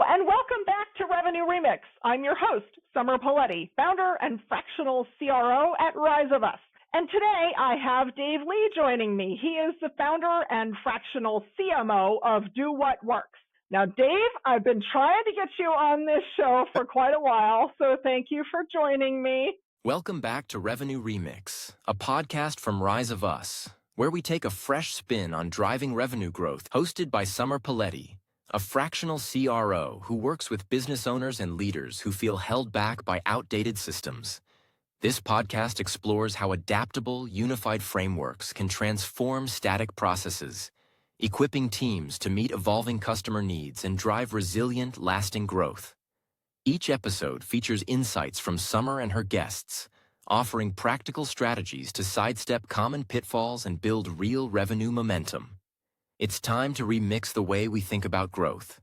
And welcome back to Revenue Remix. I'm your host, Summer Poletti, founder and fractional CRO at Rise of Us. And today I have Dave Lee joining me. He is the founder and fractional CMO of Do What Works. Now, Dave, I've been trying to get you on this show for quite a while, so thank you for joining me. Welcome back to Revenue Remix, a podcast from Rise of Us, where we take a fresh spin on driving revenue growth, hosted by Summer Poletti, a fractional CRO who works with business owners and leaders who feel held back by outdated systems. This podcast explores how adaptable, unified frameworks can transform static processes, equipping teams to meet evolving customer needs and drive resilient, lasting growth. Each episode features insights from Summer and her guests, offering practical strategies to sidestep common pitfalls and build real revenue momentum. It's time to remix the way we think about growth.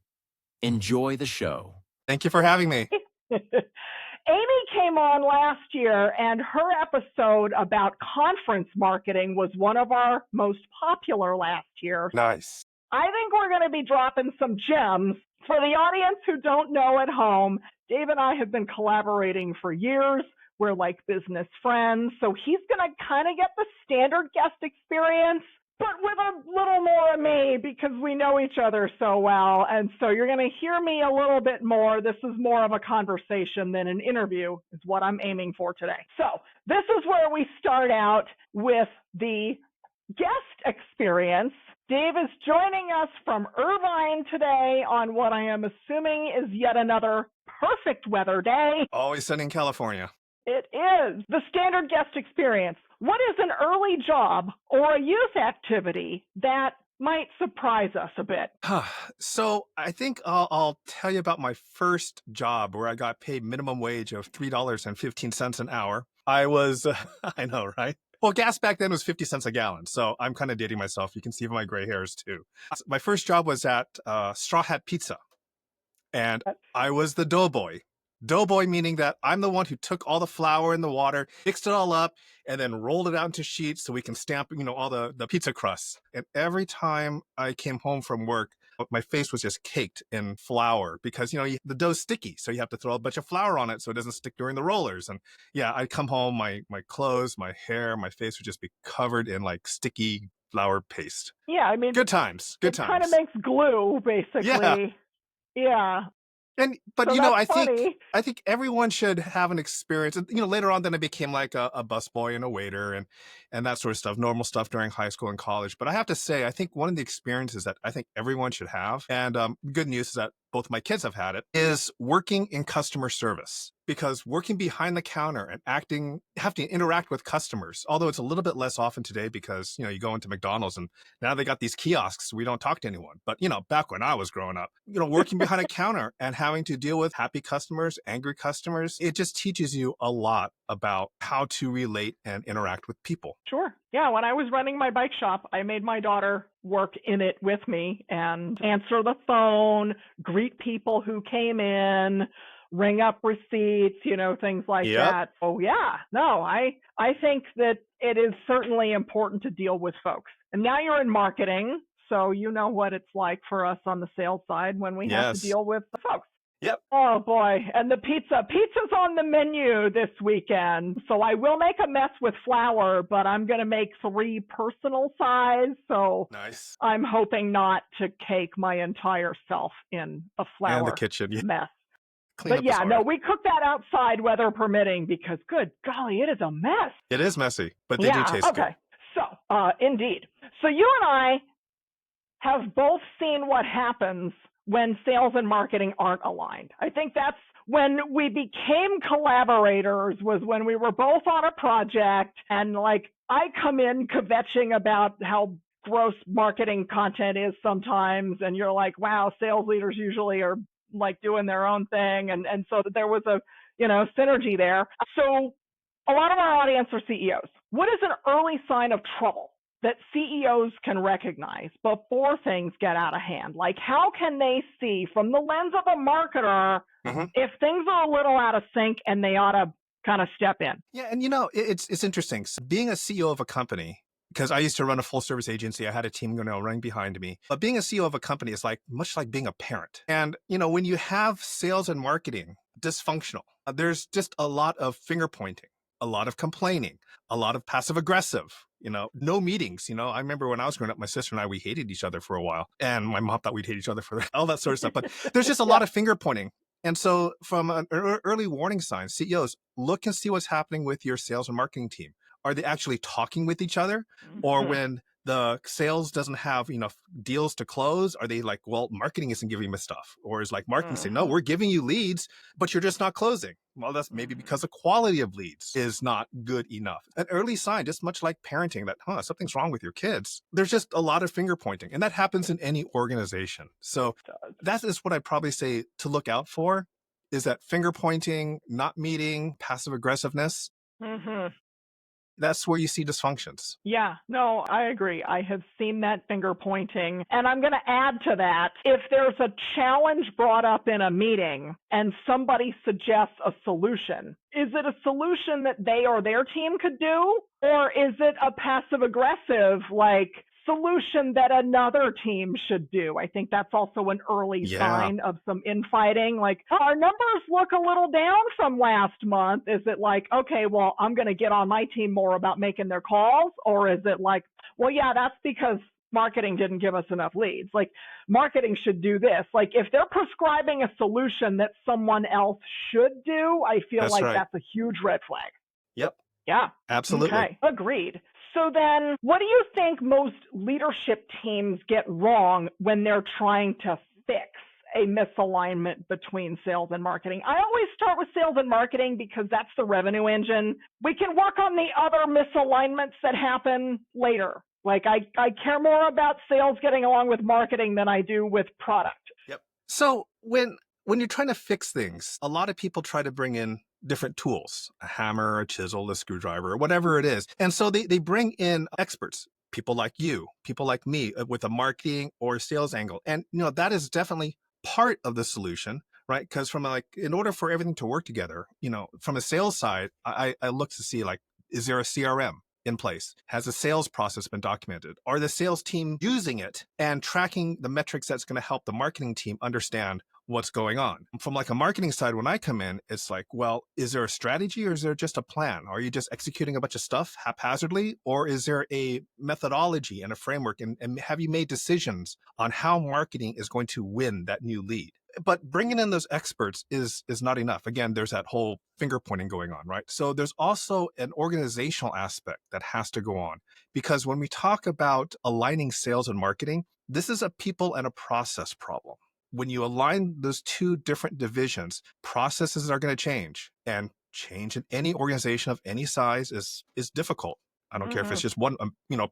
Enjoy the show. Thank you for having me. Amy came on last year, and her episode about conference marketing was one of our most popular last year. Nice. I think we're going to be dropping some gems. For the audience who don't know at home, Dave and I have been collaborating for years. We're like business friends, so he's going to kind of get the standard guest experience, but with a little more of me because we know each other so well. And so you're going to hear me a little bit more. This is more of a conversation than an interview is what I'm aiming for today. So this is where we start out with the guest experience. Dave is joining us from Irvine today on what I am assuming is yet another perfect weather day. Always sunny in California. It is the standard guest experience. What is an early job or a youth activity that might surprise us a bit? So I think I'll tell you about my first job where I got paid minimum wage of $3.15 an hour. I was, I know, right? Well, gas back then was 50 cents a gallon. So I'm kind of dating myself. You can see my gray hairs too. My first job was at Straw Hat Pizza. And I was the doughboy. Doughboy meaning that I'm the one who took all the flour and the water, mixed it all up, and then rolled it out into sheets so we can stamp, all the pizza crusts. And every time I came home from work, my face was just caked in flour because, the dough's sticky. So you have to throw a bunch of flour on it so it doesn't stick during the rollers. And yeah, I'd come home, my clothes, my hair, my face would just be covered in like sticky flour paste. Yeah, I mean, good times. Good times. It kind of makes glue, basically. Yeah. But so I think everyone should have an experience. Later on, then I became like a busboy and a waiter and that sort of stuff, normal stuff during high school and college. But I have to say, I think one of the experiences that I think everyone should have, and good news is that both my kids have had it, is working in customer service. Because working behind the counter and having to interact with customers, although it's a little bit less often today because, you go into McDonald's and now they got these kiosks. We don't talk to anyone. But, back when I was growing up, working behind a counter and having to deal with happy customers, angry customers, it just teaches you a lot about how to relate and interact with people. Sure. Yeah. When I was running my bike shop, I made my daughter work in it with me and answer the phone, greet people who came in, ring up receipts, things like that. Oh, yeah. No, I think that it is certainly important to deal with folks. And now you're in marketing, so you know what it's like for us on the sales side when we have to deal with the folks. Yep. Oh, boy. And the pizza's on the menu this weekend. So I will make a mess with flour, but I'm going to make 3 personal size. So nice. I'm hoping not to cake my entire self in a flour and the kitchen mess. But yeah, no, we cook that outside, weather permitting, because good golly, it is a mess. It is messy, but they do taste good. Okay. So, indeed. So you and I have both seen what happens when sales and marketing aren't aligned. I think that's when we became collaborators, was when we were both on a project and like I come in kvetching about how gross marketing content is sometimes, and you're like, wow, sales leaders usually are like doing their own thing. And so there was a, synergy there. So a lot of our audience are CEOs. What is an early sign of trouble that CEOs can recognize before things get out of hand? Like, how can they see from the lens of a marketer if things are a little out of sync and they ought to kind of step in? Yeah. And, it's interesting. So being a CEO of a company because I used to run a full service agency. I had a team running behind me. But being a CEO of a company is like much like being a parent. And, when you have sales and marketing dysfunctional, there's just a lot of finger pointing, a lot of complaining, a lot of passive aggressive, no meetings. I remember when I was growing up, my sister and I, we hated each other for a while. And my mom thought we'd hate each other for all that sort of stuff. But there's just a lot of finger pointing. And so from an early warning sign, CEOs, look and see what's happening with your sales and marketing team. Are they actually talking with each other? Or when the sales doesn't have enough deals to close, are they like, well, marketing isn't giving me stuff? Or is like marketing saying, no, we're giving you leads, but you're just not closing? Well, that's maybe because the quality of leads is not good enough. An early sign, just much like parenting, that something's wrong with your kids. There's just a lot of finger pointing, and that happens in any organization. So that is what I'd probably say to look out for, is that finger pointing, not meeting, passive aggressiveness. That's where you see dysfunctions. Yeah, no, I agree. I have seen that finger pointing. And I'm going to add to that, if there's a challenge brought up in a meeting and somebody suggests a solution, is it a solution that they or their team could do? Or is it a passive aggressive, solution that another team should do? I think that's also an early sign of some infighting. Our numbers look a little down from last month. Is it okay, well, I'm going to get on my team more about making their calls? Or is it well, yeah, that's because marketing didn't give us enough leads. Marketing should do this. If they're prescribing a solution that someone else should do, I feel that's a huge red flag. Yep. Yeah. Absolutely. Okay. Agreed. So then, what do you think most leadership teams get wrong when they're trying to fix a misalignment between sales and marketing? I always start with sales and marketing because that's the revenue engine. We can work on the other misalignments that happen later. I care more about sales getting along with marketing than I do with product. Yep. So when you're trying to fix things, a lot of people try to bring in different tools, a hammer, a chisel, a screwdriver, or whatever it is. And so they bring in experts, people like you, people like me, with a marketing or sales angle. And, that is definitely part of the solution, right? Because in order for everything to work together, from a sales side, I look to see, is there a CRM in place? Has the sales process been documented? Are the sales team using it and tracking the metrics that's going to help the marketing team understand what's going on? From a marketing side, when I come in, it's well, is there a strategy or is there just a plan? Are you just executing a bunch of stuff haphazardly, or is there a methodology and a framework? And have you made decisions on how marketing is going to win that new lead? But bringing in those experts is not enough. Again, there's that whole finger pointing going on, right? So there's also an organizational aspect that has to go on, because when we talk about aligning sales and marketing, this is a people and a process problem. When you align those two different divisions, processes are going to change, and change in any organization of any size is difficult. I don't care if it's just one,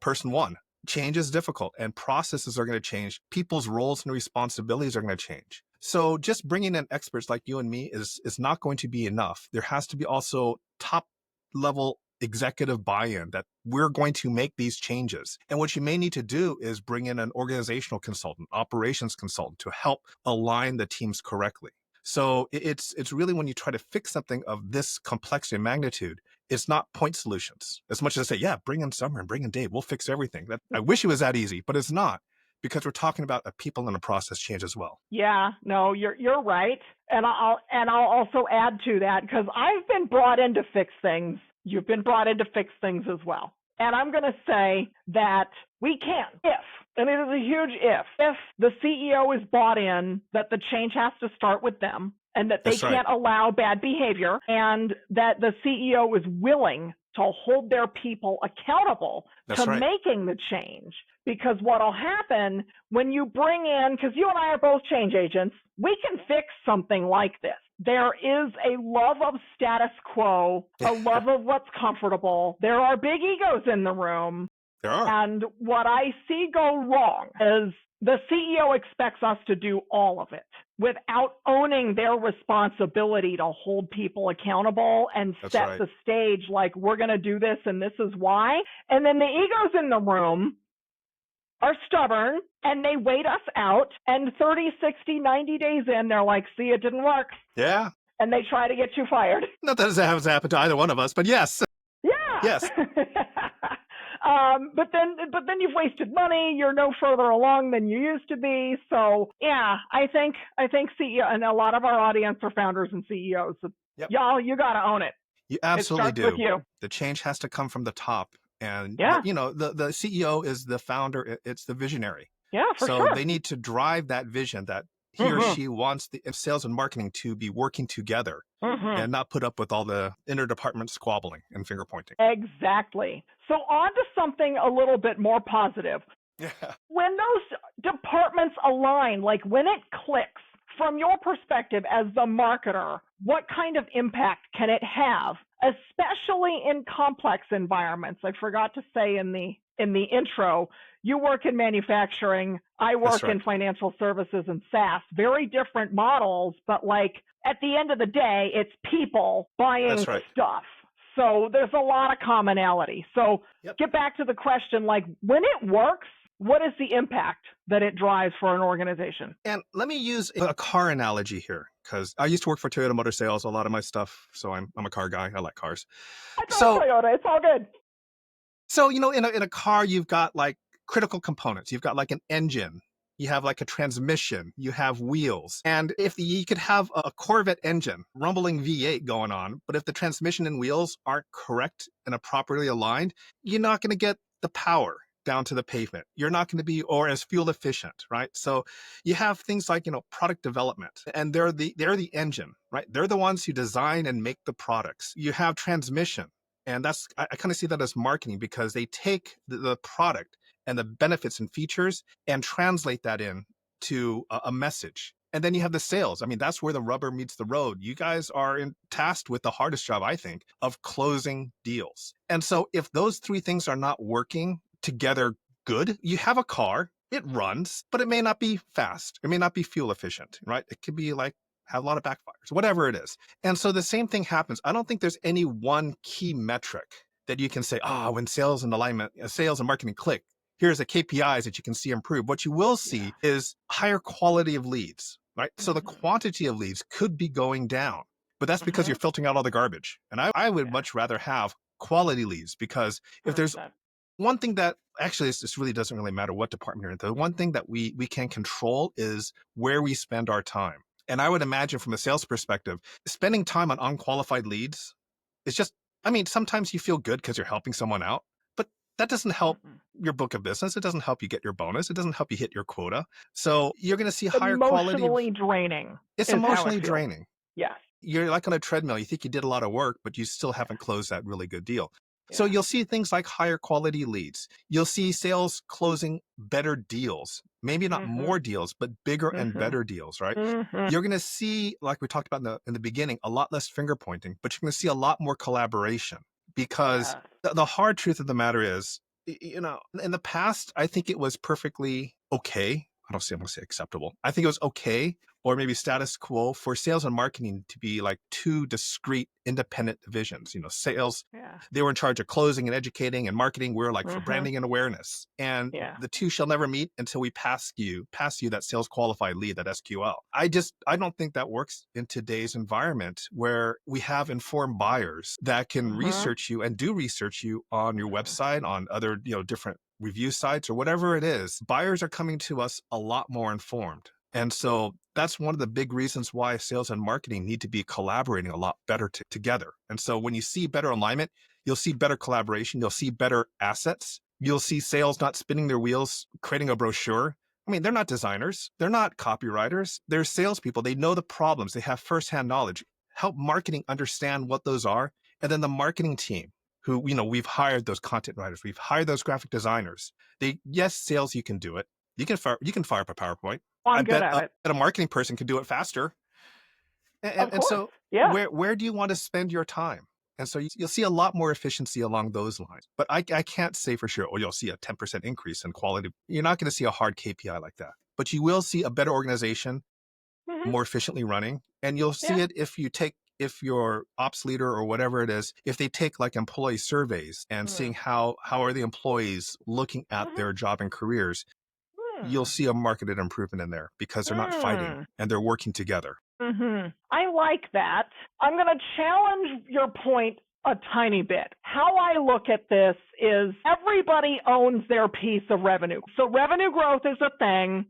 person one. Change is difficult, and processes are going to change. People's roles and responsibilities are going to change. So just bringing in experts like you and me is not going to be enough. There has to be also top level executive buy-in that we're going to make these changes. And what you may need to do is bring in an organizational consultant, operations consultant, to help align the teams correctly. So it's really, when you try to fix something of this complexity and magnitude, it's not point solutions. As much as I say, yeah, bring in Summer and bring in Dave, we'll fix everything. I wish it was that easy, but it's not, because we're talking about a people and a process change as well. Yeah, no, you're right. And I'll also add to that, because I've been brought in to fix things. You've been brought in to fix things as well. And I'm going to say that we can, and it is a huge if the CEO is bought in that the change has to start with them, and that they can't allow bad behavior, and that the CEO is willing to hold their people accountable to making the change. Because what'll happen when you bring in, because you and I are both change agents, we can fix something like this. There is a love of status quo, a love of what's comfortable. There are big egos in the room. There are. And what I see go wrong is the CEO expects us to do all of it without owning their responsibility to hold people accountable and set the stage, we're going to do this and this is why. And then the egos in the room are stubborn, and they wait us out, and 30, 60, 90 days in, they're like, see, it didn't work. Yeah. And they try to get you fired. Not that it has happened to either one of us, but yes. Yeah. Yes. But then you've wasted money. You're no further along than you used to be. So yeah, I think CEO and a lot of our audience are founders and CEOs. So Yep. y'all, you got to own it. You absolutely It starts with do. you. The change has to come from the top. And, Yeah. the CEO is the founder. It's the visionary. Yeah, for So sure. they need to drive that vision that he or she wants the sales and marketing to be working together and not put up with all the interdepartment squabbling and finger pointing. Exactly. So on to something a little bit more positive. Yeah. When those departments align, like when it clicks, from your perspective as the marketer, what kind of impact can it have, especially in complex environments? I forgot to say in the intro, you work in manufacturing, I work in financial services and SaaS, very different models, but like at the end of the day, it's people buying stuff. So there's a lot of commonality. So get back to the question, like when it works, what is the impact that it drives for an organization? And let me use a car analogy here, because I used to work for Toyota Motor Sales, a lot of my stuff. So I'm a car guy. I like cars. I drive Toyota. It's all good. So, in a car, you've got like critical components. You've got like an engine. You have like a transmission. You have wheels. And if you could have a Corvette engine, rumbling V8 going on, but if the transmission and wheels aren't correct and properly aligned, you're not going to get the power down to the pavement. You're not going to be or as fuel efficient, right? So you have things like, product development, and they're the engine, right? They're the ones who design and make the products. You have transmission, and I kind of see that as marketing, because they take the product and the benefits and features and translate that in to a message. And then you have the sales. I mean, that's where the rubber meets the road. You guys are tasked with the hardest job, I think, of closing deals. And so if those three things are not working together good, you have a car, it runs, but it may not be fast. It may not be fuel efficient, right? It could be like have a lot of backfires, whatever it is. And so the same thing happens. I don't think there's any one key metric that you can say, when sales and marketing click, here's the KPIs that you can see improve. What you will see is higher quality of leads, right? So the quantity of leads could be going down, but that's because you're filtering out all the garbage. And I would much rather have quality leads, because if there's one thing that actually this really doesn't really matter what department you're in. The one thing that we can control is where we spend our time. And I would imagine from a sales perspective, spending time on unqualified leads is just, sometimes you feel good because you're helping someone out, but that doesn't help your book of business. It doesn't help you get your bonus. It doesn't help you hit your quota. So you're going to see higher quality. Emotionally draining. It's emotionally draining. Yes. You're like on a treadmill. You think you did a lot of work, but you still haven't closed that really good deal. So you'll see things like higher quality leads. You'll see sales closing better deals, maybe not more deals, but bigger and better deals, right? You're going to see, like we talked about in the beginning, a lot less finger pointing, but you're going to see a lot more collaboration, because the hard truth of the matter is, in the past, I think it was perfectly okay. I'm going to say acceptable. I think it was okay, or maybe status quo, for sales and marketing to be like two discrete, independent divisions. Sales, they were in charge of closing and educating, and marketing, we're like for branding and awareness. And the two shall never meet until we pass you that sales qualified lead, that SQL. I don't think that works in today's environment, where we have informed buyers that can research you and do research you on your website, on other, different review sites or whatever it is. Buyers are coming to us a lot more informed. And so that's one of the big reasons why sales and marketing need to be collaborating a lot better together. And so when you see better alignment, you'll see better collaboration, you'll see better assets, you'll see sales not spinning their wheels, creating a brochure. They're not designers, they're not copywriters, they're salespeople. They know the problems, they have firsthand knowledge. Help marketing understand what those are. And then the marketing team, who, we've hired those content writers, we've hired those graphic designers. Sales, you can do it. You can fire up a PowerPoint. I bet a marketing person can do it faster. And so where do you want to spend your time? And so you'll see a lot more efficiency along those lines. But I can't say for sure, you'll see a 10% increase in quality. You're not going to see a hard KPI like that. But you will see a better organization, more efficiently running. And you'll see it if your ops leader or whatever it is, if they take like employee surveys and seeing how are the employees looking at their job and careers, you'll see a marketed improvement in there, because they're not fighting and they're working together. I like that. I'm going to challenge your point a tiny bit. How I look at this is everybody owns their piece of revenue. So revenue growth is a thing.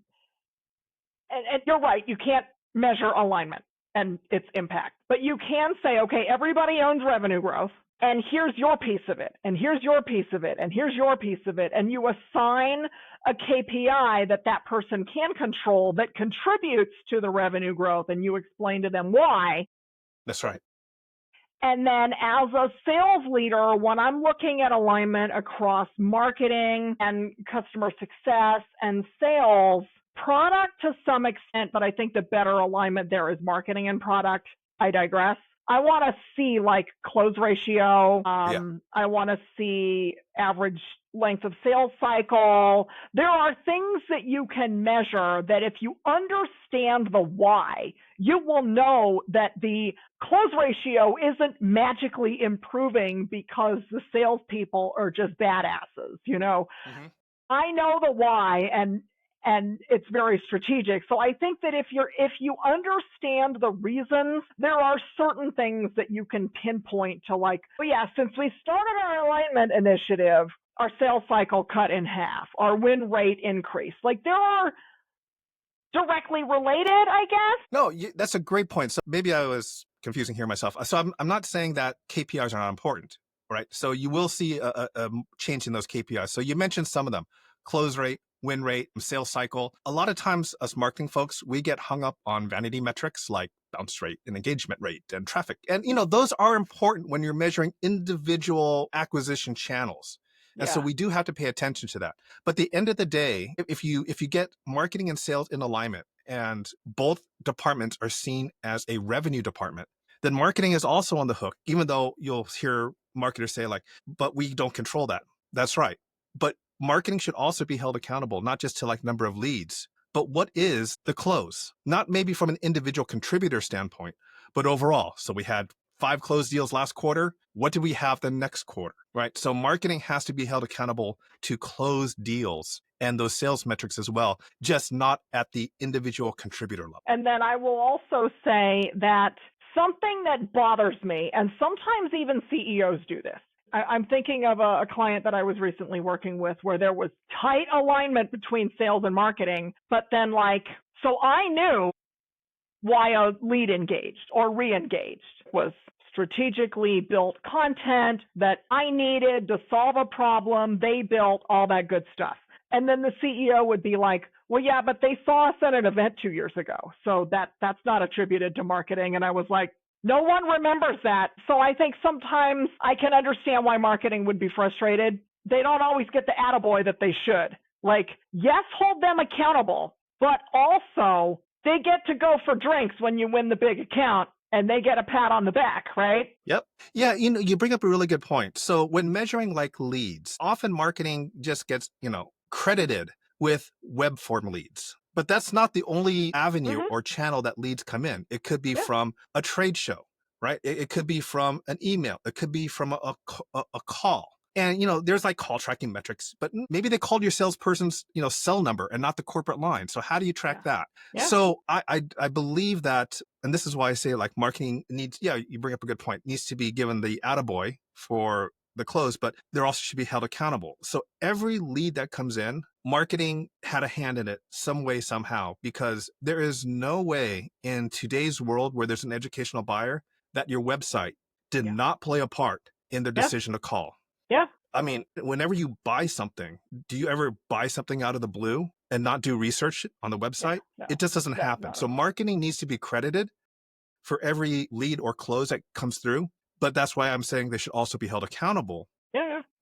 And you're right, you can't measure alignment and its impact. But you can say, okay, everybody owns revenue growth, and here's your piece of it, and here's your piece of it, and here's your piece of it. And you assign a KPI that that person can control that contributes to the revenue growth, and you explain to them why. That's right. And then as a sales leader, when I'm looking at alignment across marketing and customer success and sales, product to some extent, but I think the better alignment there is marketing and product. I digress. I want to see like close ratio. I want to see average length of sales cycle. There are things that you can measure that if you understand the why, you will know that the close ratio isn't magically improving because the salespeople are just badasses, you know. Mm-hmm. I know the why, and it's very strategic. So I think that if you understand the reasons, there are certain things that you can pinpoint to like, oh yeah, since we started our alignment initiative, our sales cycle cut in half, our win rate increased. Like there are directly related, I guess. No, that's a great point. So maybe I was confusing here myself. So I'm not saying that KPIs are not important, right? So you will see a change in those KPIs. So you mentioned some of them: close rate, win rate, sales cycle. A lot of times us marketing folks, we get hung up on vanity metrics like bounce rate and engagement rate and traffic. And, you know, those are important when you're measuring individual acquisition channels. And so we do have to pay attention to that. But at the end of the day, if you get marketing and sales in alignment and both departments are seen as a revenue department, then marketing is also on the hook, even though you'll hear marketers say like, but we don't control that. That's right. But marketing should also be held accountable, not just to like number of leads, but what is the close? Not maybe from an individual contributor standpoint, but overall. So we had 5 closed deals last quarter. What do we have the next quarter, right? So marketing has to be held accountable to close deals and those sales metrics as well, just not at the individual contributor level. And then I will also say that something that bothers me, and sometimes even CEOs do this, I'm thinking of a client that I was recently working with where there was tight alignment between sales and marketing, but then so I knew why a lead engaged or re-engaged. Was strategically built content that I needed to solve a problem. They built all that good stuff. And then the CEO would be like, well, yeah, but they saw us at an event 2 years ago. So that's not attributed to marketing. And I was like, no one remembers that. So I think sometimes I can understand why marketing would be frustrated. They don't always get the attaboy that they should. Like, yes, hold them accountable, but also they get to go for drinks when you win the big account and they get a pat on the back, right? Yep. Yeah, you bring up a really good point. So when measuring like leads, often marketing just gets, credited with web form leads. But that's not the only avenue or channel that leads come in. It could be from a trade show, right? It could be from an email. It could be from a call. And, there's like call tracking metrics, but maybe they called your salesperson's, cell number and not the corporate line. So how do you track that? Yeah. So I believe that, and this is why I say like marketing needs, you bring up a good point, needs to be given the attaboy for the close, but there also should be held accountable. So every lead that comes in, marketing had a hand in it some way, somehow, because there is no way in today's world where there's an educational buyer that your website did not play a part in their decision to call. Yeah. I mean, whenever you buy something, do you ever buy something out of the blue and not do research on the website? No, it just doesn't happen. So marketing needs to be credited for every lead or close that comes through. But that's why I'm saying they should also be held accountable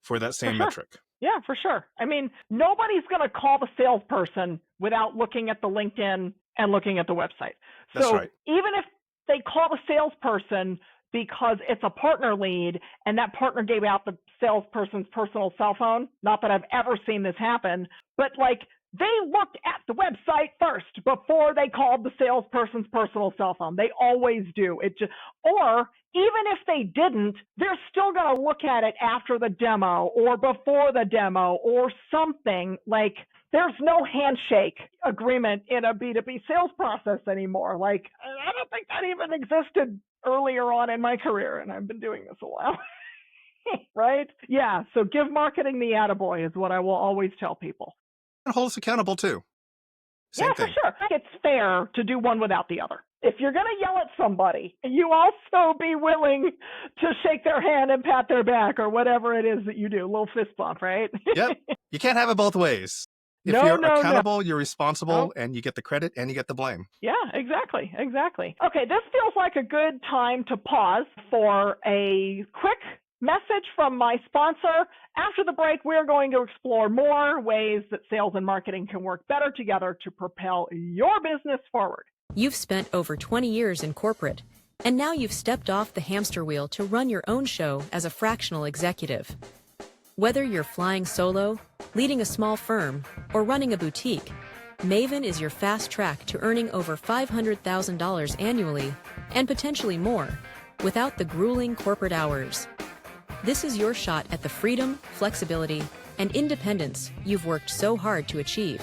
for that same metric. Yeah, for sure. I mean, nobody's going to call the salesperson without looking at the LinkedIn and looking at the website. That's so right. Even if they call the salesperson because it's a partner lead and that partner gave out the salesperson's personal cell phone, not that I've ever seen this happen, but they looked at the website first before they called the salesperson's personal cell phone. They always do. Or even if they didn't, they're still going to look at it after the demo or before the demo or something. Like, there's no handshake agreement in a B2B sales process anymore. Like, I don't think that even existed earlier on in my career, and I've been doing this a while. Right? Yeah. So give marketing the attaboy is what I will always tell people. And hold us accountable too. Same Yeah, thing. for sure. It's fair to do one without the other. If you're going to yell at somebody, you also be willing to shake their hand and pat their back or whatever it is that you do. A little fist bump, right? Yep. You can't have it both ways. If No, you're no, no. accountable, you're responsible, Nope. and you get the credit and you get the blame. Yeah, exactly. Exactly. Okay, this feels like a good time to pause for a quick message from my sponsor. After the break, we're going to explore more ways that sales and marketing can work better together to propel your business forward. You've spent over 20 years in corporate, and now you've stepped off the hamster wheel to run your own show as a fractional executive. Whether you're flying solo, leading a small firm, or running a boutique, Maven is your fast track to earning over $500,000 annually, and potentially more, without the grueling corporate hours. This is your shot at the freedom, flexibility, and independence you've worked so hard to achieve.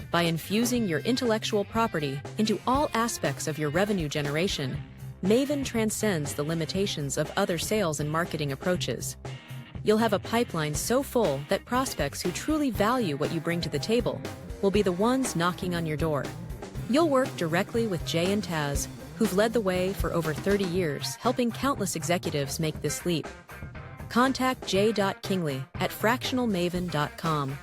By infusing your intellectual property into all aspects of your revenue generation, Maven transcends the limitations of other sales and marketing approaches. You'll have a pipeline so full that prospects who truly value what you bring to the table will be the ones knocking on your door. You'll work directly with Jay and Taz, who've led the way for over 30 years, helping countless executives make this leap. Contact j.kingley at fractionalmaven.com.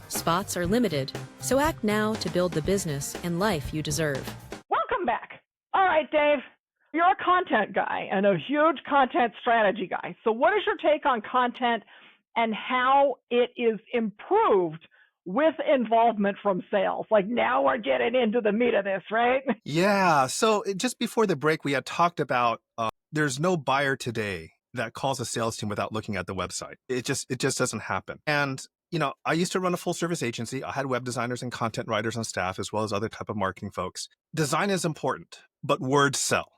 Spots are limited, so act now to build the business and life you deserve. Welcome back. All right, Dave, you're a content guy and a huge content strategy guy. So what is your take on content and how it is improved with involvement from sales? Like now we're getting into the meat of this, right? Yeah. So just before the break, we had talked about there's no buyer today that calls a sales team without looking at the website. It just doesn't happen. And I used to run a full service agency. I had web designers and content writers on staff, as well as other type of marketing folks. Design is important, but words sell,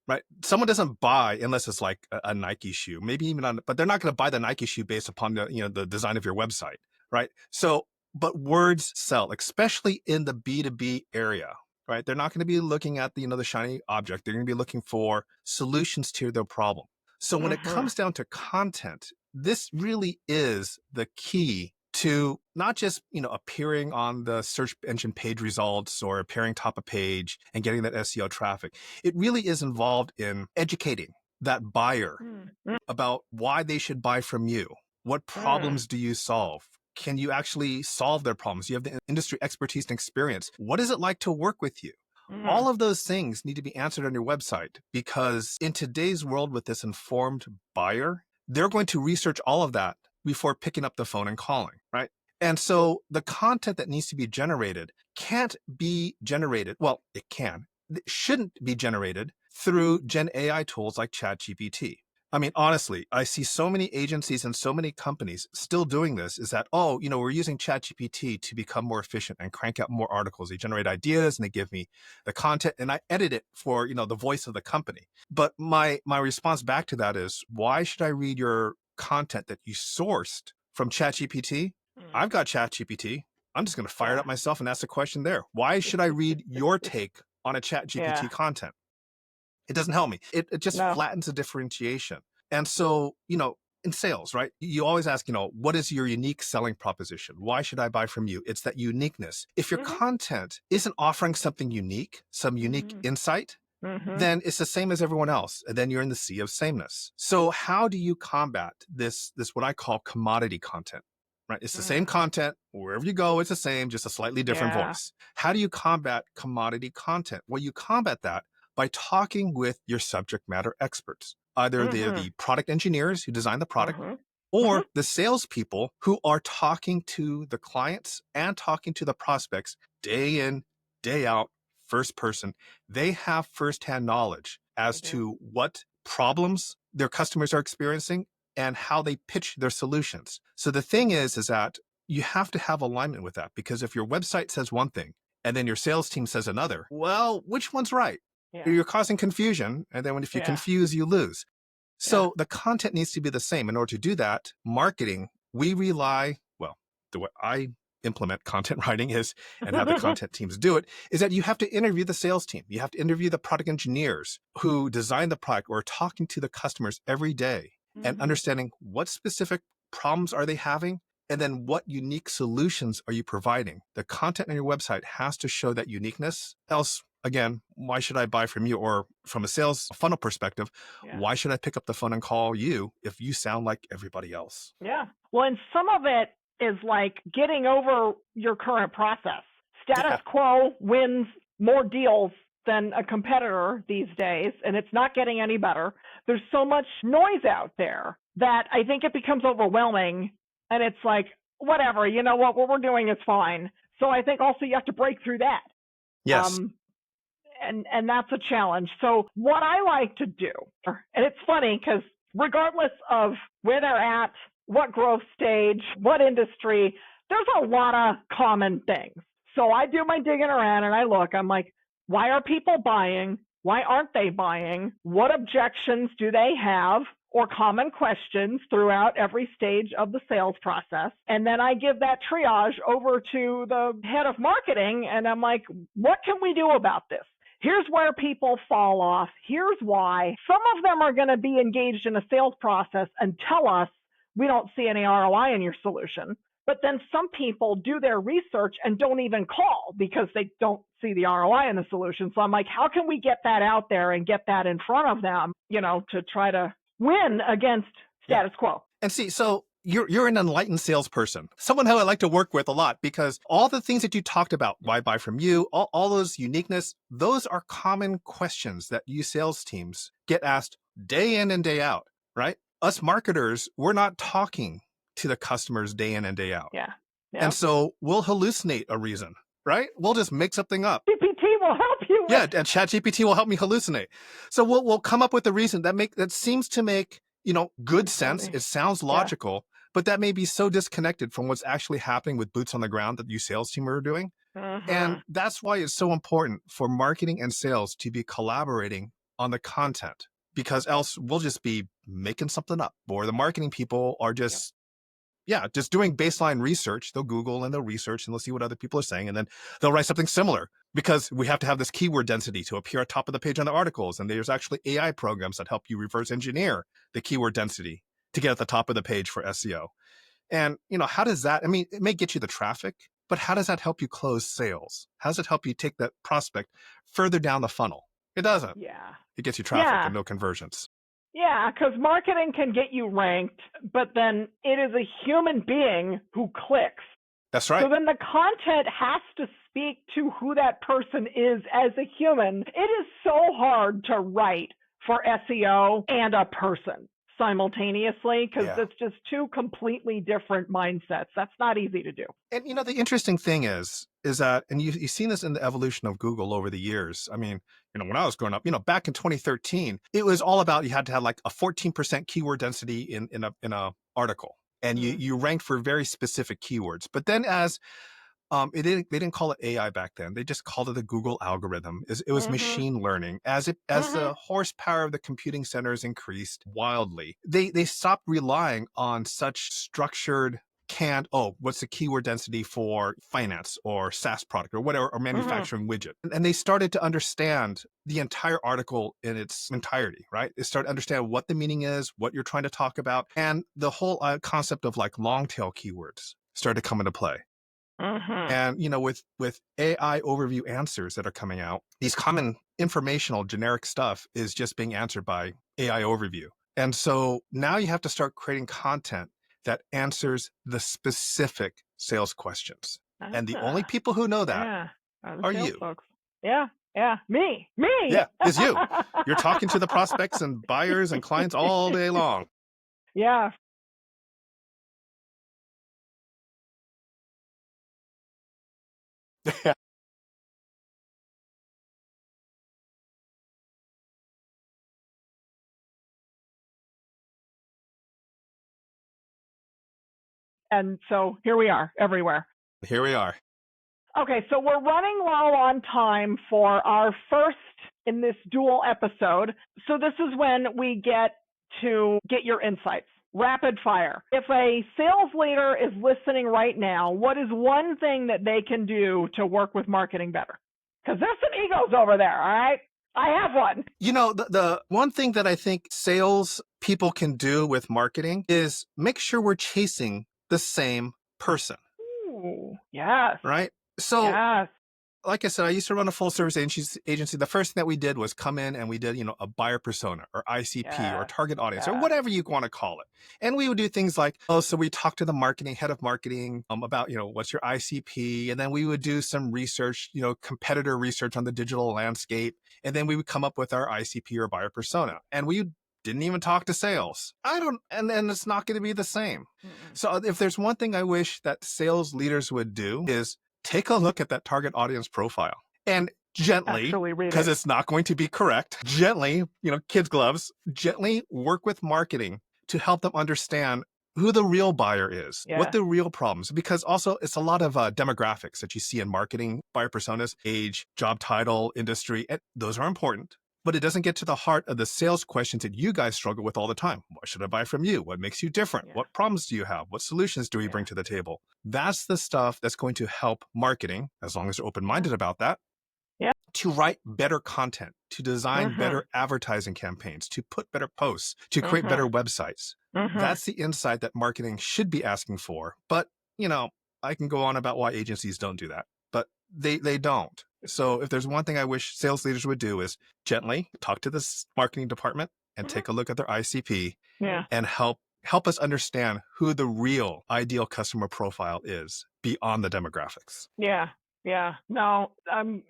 right? Someone doesn't buy unless it's like a Nike shoe, maybe even but they're not going to buy the Nike shoe based upon the design of your website, right? So, but words sell, especially in the B2B area, right? They're not going to be looking at the shiny object. They're going to be looking for solutions to their problem. So when it comes down to content, this really is the key to not just, appearing on the search engine page results or appearing top of page and getting that SEO traffic. It really is involved in educating that buyer about why they should buy from you. What problems do you solve? Can you actually solve their problems? You have the industry expertise and experience. What is it like to work with you? All of those things need to be answered on your website, because in today's world with this informed buyer, they're going to research all of that before picking up the phone and calling, right? And so the content that needs to be generated can't be generated. Well, it can. It shouldn't be generated through Gen AI tools like ChatGPT. I mean, honestly, I see so many agencies and so many companies still doing this, is that, we're using ChatGPT to become more efficient and crank out more articles. They generate ideas and they give me the content and I edit it for, the voice of the company. But my response back to that is, why should I read your content that you sourced from ChatGPT? I've got ChatGPT. I'm just going to fire it up myself and ask a question there. Why should I read your take on a ChatGPT content? It doesn't help me. It just flattens the differentiation. And so, in sales, right? You always ask, what is your unique selling proposition? Why should I buy from you? It's that uniqueness. If your content isn't offering something unique, some unique insight, then it's the same as everyone else. And then you're in the sea of sameness. So how do you combat this what I call commodity content? Right? It's the same content. Wherever you go, it's the same, just a slightly different voice. How do you combat commodity content? Well, you combat that by talking with your subject matter experts, either the product engineers who design the product or the salespeople who are talking to the clients and talking to the prospects day in, day out, first person. They have firsthand knowledge as to what problems their customers are experiencing and how they pitch their solutions. So the thing is that you have to have alignment with that, because if your website says one thing and then your sales team says another, well, which one's right? You're causing confusion. And then if you confuse, you lose. So the content needs to be the same. In order to do that, marketing, we rely, the way I implement content writing is, and have the content teams do it, is that you have to interview the sales team. You have to interview the product engineers who design the product or are talking to the customers every day. and understanding what specific problems are they having, and then what unique solutions are you providing. The content on your website has to show that uniqueness. Else, again, why should I buy from you? Or from a sales funnel perspective, why should I pick up the phone and call you if you sound like everybody else? Yeah. Well, and some of it is like getting over your current process. Status quo wins more deals than a competitor these days, and it's not getting any better. There's so much noise out there that I think it becomes overwhelming, and it's like, whatever, you know what we're doing is fine. So I think also you have to break through that. Yes. And that's a challenge. So what I like to do, and it's funny because regardless of where they're at, what growth stage, what industry, there's a lot of common things. So I do my digging around and I look, I'm like, why are people buying? Why aren't they buying? What objections do they have? Or common questions throughout every stage of the sales process. And then I give that triage over to the head of marketing and I'm like, what can we do about this? Here's where people fall off. Here's why. Some of them are going to be engaged in a sales process and tell us we don't see any ROI in your solution. But then some people do their research and don't even call because they don't see the ROI in the solution. So I'm like, how can we get that out there and get that in front of them, you know, to try to win against status quo? And see, so you're an enlightened salesperson, someone who I like to work with a lot, because all the things that you talked about, why buy from you, all those uniqueness, those are common questions that you sales teams get asked day in and day out, right? Us marketers, we're not talking to the customers day in and day out. Yeah. And so we'll hallucinate a reason, right? We'll just make something up. GPT will help you with. Yeah, and ChatGPT will help me hallucinate. So we'll come up with a reason that seems to make, you know, good sense. It sounds logical, but that may be so disconnected from what's actually happening with boots on the ground that you sales team are doing. And that's why it's so important for marketing and sales to be collaborating on the content, because else we'll just be making something up, or the marketing people are just just doing baseline research. They'll Google and they'll research and they'll see what other people are saying. And then they'll write something similar because we have to have this keyword density to appear at top of the page on the articles. And there's actually AI programs that help you reverse engineer the keyword density to get at the top of the page for SEO. And, you know, how does that, I mean, it may get you the traffic, but how does that help you close sales? How does it help you take that prospect further down the funnel? It doesn't. Yeah. It gets you traffic and no conversions. Yeah, because marketing can get you ranked, but then it is a human being who clicks. That's right. So then the content has to speak to who that person is as a human. It is so hard to write for SEO and a person simultaneously because it's just two completely different mindsets. That's not easy to do. And, you know, the interesting thing is that, and you've seen this in the evolution of Google over the years. I mean, you know, when I was growing up, you know, back in 2013, it was all about, you had to have like a 14% keyword density in a article. And you ranked for very specific keywords. But then as they didn't call it AI back then. They just called it the Google algorithm. It was machine learning. As the horsepower of the computing centers increased wildly, they stopped relying on such structured canned, what's the keyword density for finance or SaaS product or whatever, or manufacturing widget. And they started to understand the entire article in its entirety, right? They started to understand what the meaning is, what you're trying to talk about. And the whole concept of like long tail keywords started to come into play. And, you know, with AI overview answers that are coming out, these common informational generic stuff is just being answered by AI overview. And so now you have to start creating content that answers the specific sales questions. And the only people who know that are you. Folks. Yeah. Me. Yeah, it's you. You're talking to the prospects and buyers and clients all day long. Yeah. And so here we are everywhere. Here we are. Okay, so we're running low on time for our first in this dual episode. So this is when we get to get your insights. Rapid fire. If a sales leader is listening right now, what is one thing that they can do to work with marketing better? Because there's some egos over there, all right? I have one. You know, the one thing that I think sales people can do with marketing is make sure we're chasing the same person, Ooh, yes. right? So, Yes. like I said, I used to run a full service agency. The first thing that we did was come in and we did, a buyer persona or ICP or Yes. target audience or Yes. whatever you want to call it. And we would do things like, so we talked to the head of marketing about, what's your ICP? And then we would do some research, competitor research on the digital landscape. And then we would come up with our ICP or buyer persona. And we didn't even talk to sales. And it's not going to be the same. Mm-mm. So if there's one thing I wish that sales leaders would do is take a look at that target audience profile and gently, Actually read because it. it's not going to be correct, gently, kids gloves, gently work with marketing to help them understand who the real buyer is, Yeah. what the real problems, because also it's a lot of demographics that you see in marketing, buyer personas, age, job title, industry, and those are important. But it doesn't get to the heart of the sales questions that you guys struggle with all the time. What should I buy from you? What makes you different? Yeah. What problems do you have? What solutions do we bring to the table? That's the stuff that's going to help marketing, as long as you're open-minded about that, to write better content, to design better advertising campaigns, to put better posts, to create better websites. That's the insight that marketing should be asking for. But, I can go on about why agencies don't do that, but they don't. So if there's one thing I wish sales leaders would do is gently talk to this marketing department and take a look at their ICP and help us understand who the real ideal customer profile is beyond the demographics. Yeah. Yeah. No, I'm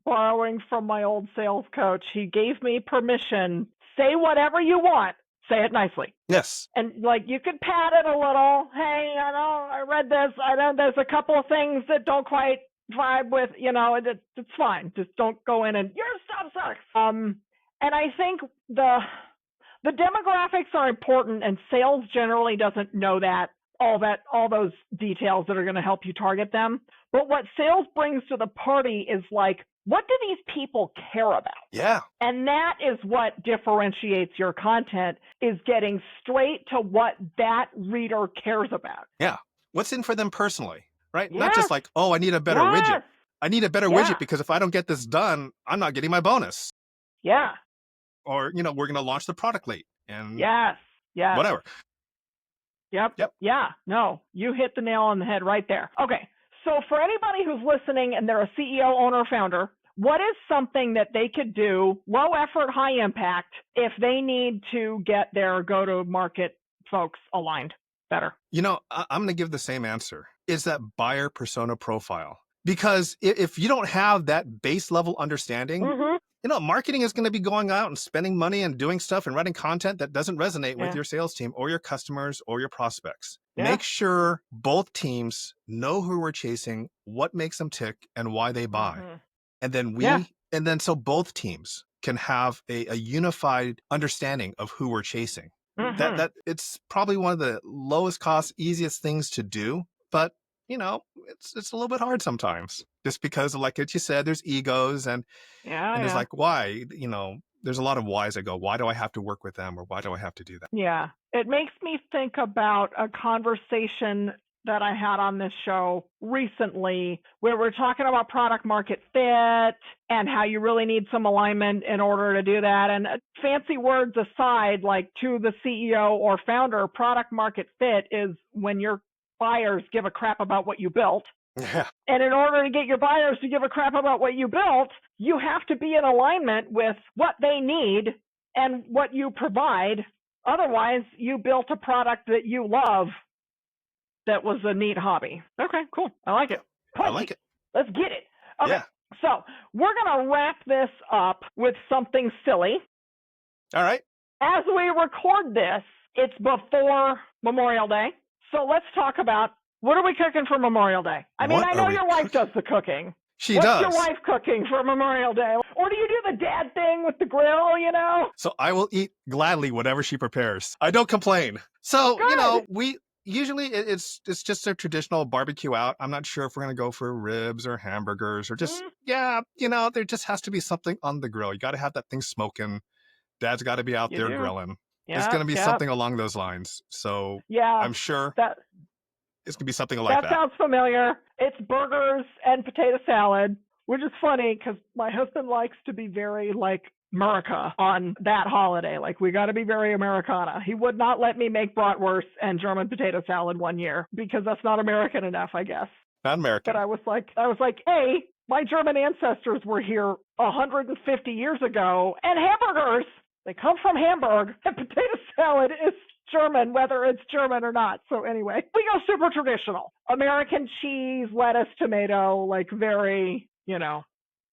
borrowing from my old sales coach. He gave me permission. Say whatever you want. Say it nicely. Yes. And you could pat it a little. Hey, I read this. I know there's a couple of things that don't quite vibe with, it's fine. Just don't go in and your stuff sucks. And I think the demographics are important, and sales generally doesn't know all those details that are going to help you target them. But what sales brings to the party is what do these people care about? Yeah. And that is what differentiates your content, is getting straight to what that reader cares about. Yeah. What's in for them personally, right? Yes. Not just I need a better widget. I need a better widget because if I don't get this done, I'm not getting my bonus. Yeah. Or, we're going to launch the product late and yes. whatever. Yep. Yeah. No, you hit the nail on the head right there. Okay. So for anybody who's listening and they're a CEO, owner, founder, what is something that they could do, low effort, high impact, if they need to get their go-to-market folks aligned better? I'm going to give the same answer. Is that buyer persona profile. Because if you don't have that base level understanding, marketing is going to be going out and spending money and doing stuff and writing content that doesn't resonate with your sales team or your customers or your prospects. Make sure both teams know who we're chasing, what makes them tick, and why they buy. And then so both teams can have a unified understanding of who we're chasing. That it's probably one of the lowest cost, easiest things to do, but it's a little bit hard sometimes, just because, like what you said, there's egos and there's why, there's a lot of whys that go, why do I have to work with them, or why do I have to do that? Yeah. It makes me think about a conversation that I had on this show recently where we're talking about product market fit and how you really need some alignment in order to do that. And fancy words aside, to the CEO or founder, product market fit is when your buyers give a crap about what you built. Yeah. And in order to get your buyers to give a crap about what you built, you have to be in alignment with what they need and what you provide. Otherwise, you built a product that you love that was a neat hobby. Okay, cool. I like it. I like it. Let's get it. Okay. Yeah. So we're going to wrap this up with something silly. All right. As we record this, it's before Memorial Day. So let's talk about, what are we cooking for Memorial Day? I mean, I know your wife does the cooking. She does. What's your wife cooking for Memorial Day? Or do you do the dad thing with the grill, So I will eat gladly whatever she prepares. I don't complain. So, Good. We usually, it's just a traditional barbecue out. I'm not sure if we're going to go for ribs or hamburgers or just, there just has to be something on the grill. You got to have that thing smoking. Dad's got to be out there grilling. It's going to be something along those lines. So I'm sure it's going to be something like that. That sounds familiar. It's burgers and potato salad which is funny because my husband likes to be very like America on that holiday. Like, we got to be very Americana. He would not let me make bratwurst and German potato salad one year because that's not American enough, I guess. Not American. But I was like, hey, my German ancestors were here 150 years ago, and hamburgers, they come from Hamburg, and potato salad is German, whether it's German or not. So anyway, we go super traditional. American cheese, lettuce, tomato, like very, that's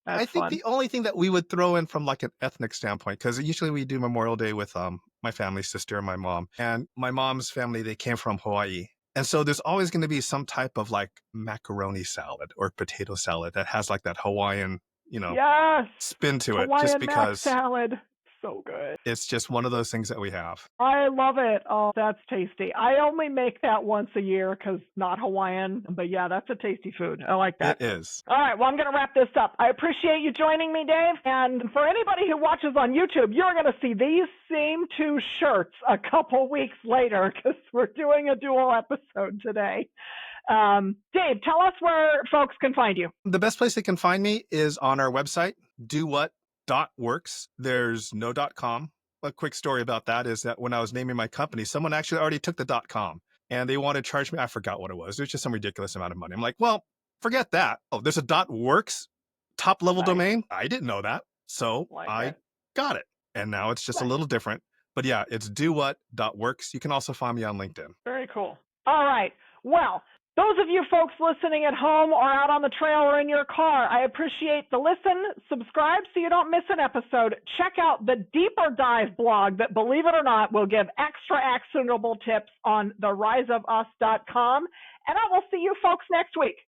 I think fun. the only thing that we would throw in from like an ethnic standpoint, because usually we do Memorial Day with my family, sister, and my mom. And my mom's family, they came from Hawaii. And so there's always going to be some type of like macaroni salad or potato salad that has like that Hawaiian, Yes, spin to it, Hawaiian just mac because salad, so good. it's just one of those things that we have. I love it. Oh, that's tasty. I only make that once a year because not Hawaiian, but yeah, that's a tasty food. I like that. It is. All right, well, I'm going to wrap this up. I appreciate you joining me, Dave. And for anybody who watches on YouTube, you're going to see these same two shirts a couple weeks later because we're doing a dual episode today. Dave, tell us where folks can find you. The best place they can find me is on our website, dowhat.works. There's no .com. A quick story about that is that when I was naming my company, someone actually already took the .com and they wanted to charge me. I forgot what it was. It was just some ridiculous amount of money. I'm like, well, forget that. Oh, there's a .works top level domain. I didn't know that. So I got it. And now it's just a little different. But yeah, it's dowhat.works. You can also find me on LinkedIn. Very cool. All right. Well, those of you folks listening at home or out on the trail or in your car, I appreciate the listen. Subscribe so you don't miss an episode. Check out the Deeper Dive blog that, believe it or not, will give extra actionable tips on theriseofus.com. And I will see you folks next week.